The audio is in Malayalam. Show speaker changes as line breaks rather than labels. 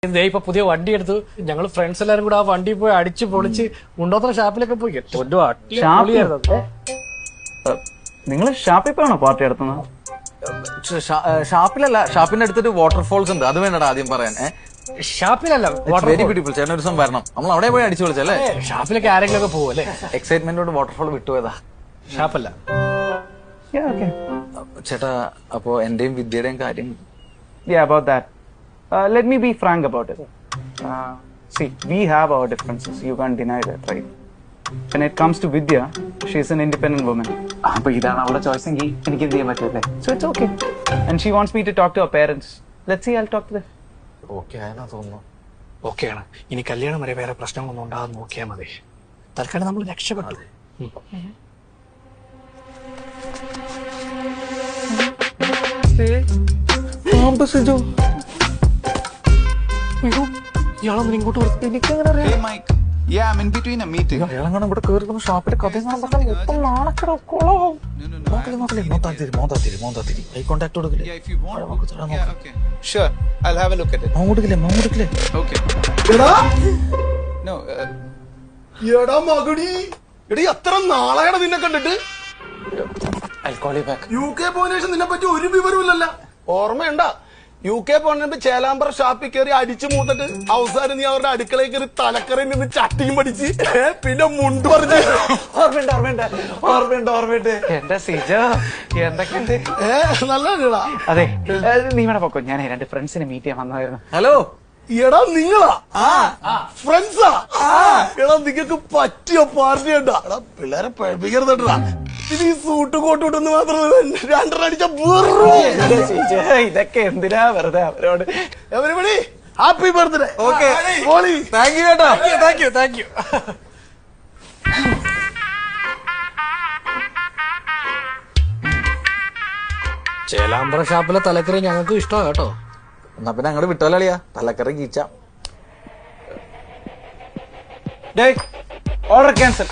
ഇപ്പൊ പുതിയ വണ്ടി എടുത്തു. ഞങ്ങൾ ഫ്രണ്ട്സ് എല്ലാരും കൂടെ ആ വണ്ടി പോയി അടിച്ചു പൊളിച്ച് ഉണ്ടോത്ര ഷാപ്പിലൊക്കെ പോയി.
നിങ്ങൾ ഷാപ്പിൽ പോയാണോ പാർട്ടി നടത്തുന്നത്?
ഷാപ്പിലല്ല, ഷാപ്പിന്റെ അടുത്തൊരു വാട്ടർഫോൾസ് ഉണ്ട്, അത് വേണ്ടടാ ആദ്യം പറയാൻ.
ഷാപ്പിലല്ല,
വെരി ബ്യൂട്ടിഫുൾ. ചേട്ടൻ ഒരു ദിവസം വരണം, നമ്മൾ അവിടെ പോയി അടിച്ചു വിളിച്ചല്ലേ.
ഷാപ്പിലൊക്കെ ആരെങ്കിലും ഒക്കെ പോകും അല്ലേ?
എക്സൈറ്റ്മെന്റോട് വാട്ടർഫോൾ വിട്ടുപോയതാ.
ഷാപ്പല്ല
ചേട്ടാ, അപ്പോ എന്റെയും വിദ്യയുടെയും കാര്യം.
Yeah, about that. Let me be frank about it. See, we have our differences. You can't deny that, right? When it comes to Vidya, she's an independent woman.
അപ്പൊ ഇതാണ് അവളുടെ ചോയ്സ് എങ്കിൽ എനിക്ക് എന്ത് ചെയ്യാൻ പറ്റില്ലേ?
So it's okay. And she wants me to talk to her parents. Let's see, I'll talk to them.
Okay ആയെന്നാ തോന്നുന്നു.
ഓക്കെയാണ്. ഇനി കല്യാണം വരെ വേറെ പ്രശ്നങ്ങളൊന്നും ഉണ്ടാകാൻ നോക്കിയാൽ മതി. തൽക്കാലം നമ്മൾ രക്ഷപ്പെട്ടു. ഇയാളൊന്നും ഇങ്ങോട്ട്
അയാളെങ്ങനെ ഇവിടെ കയറുന്ന ഷാപ്പിലെ കഥ ഐ കോണ്ടാക്ട് കൊടുക്കില്ലേ?
എത്ര നാളെയാണ് നിന്നെ കണ്ടിട്ട്? UK പോയതിനു ശേഷം നിന്നെ പറ്റി ഒരു വിവരമില്ലല്ല. ഓർമ്മയുണ്ടാ? UK പോണ ചേലാമ്പ്ര ഷാപ്പിൽ കയറി അടിച്ചു മൂത്തിട്ട് അവസാനം നീ അവരുടെ അടുക്കളയിൽ കയറി തലക്കറിയിൽ നിന്ന് ചട്ടിയും പഠിച്ച് പിന്നെ മുണ്ട് പറഞ്ഞു. ഓർമ്മയുണ്ട്.
എന്റെ സിജോ എന്തൊക്കെയുണ്ട്?
നല്ലതാ.
അതെ, നീ വേണം പൊക്കോ. ഞാൻ 2 ഫ്രണ്ട്സിനെ മീറ്റ് ചെയ്യാൻ വന്നായിരുന്നു.
ഹലോ.
എടാ നിങ്ങളാ ഫ്രണ്ട്സാ? എടാ നിങ്ങക്ക് പറ്റിയ പാർട്ടി ഉണ്ടാ? എടാ പിള്ളേരെ പഴപ്പിക്കരുതട്ടാ. ഇത് ഈ സൂട്ട് കോട്ടുവിട്ടെന്ന് മാത്രമല്ല, 2 അടിച്ച
ഇതൊക്കെ എന്തിനാ വെറുതെ അവരോട്.
Everybody happy birthday.
Okay, thank you കേട്ടോ.
Thank you. ചേലാമ്പ്ര ഷാപ്പിലെ തലക്കറി ഞങ്ങൾക്ക് ഇഷ്ടമാണ് കേട്ടോ.
എന്നാ പിന്നെ അങ്ങോട്ട് വിട്ടോളിയാ, തലക്കറി കീച്ച.
Order cancel.